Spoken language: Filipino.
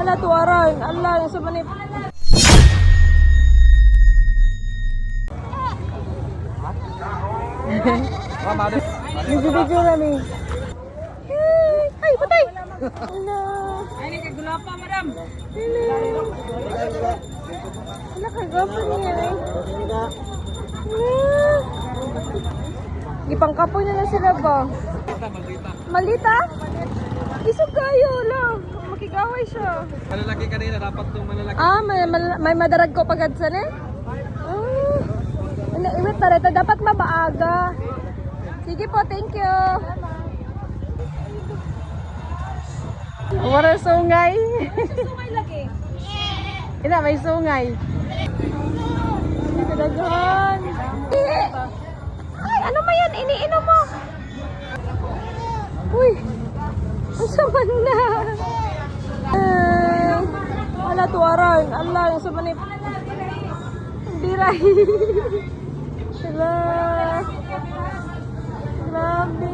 Ala tuwaran, ala yung sa manip. Video namin. Ay, patay! Ala. Ay, nagagulapa, madam. Ala, kagapa niya eh. Ipangkapoy na lang sila ba? Malita? Isog kayo lang. Makigaway siya. Malalaki kanina, dapat itong malalaki. Ah, may madarag ko pagadsan eh? Ah, iwit na rin. Dapat mabaaga. Sige po, thank you. Wala sungay. Sumay lagi. Ina, may sungay. Kadaghan. Ay, ano ba yan? Iniinom mo. Uy, ang saman na. Ala, tuwaran. Ala, yung sa manip. Biray. Sila. Grabe.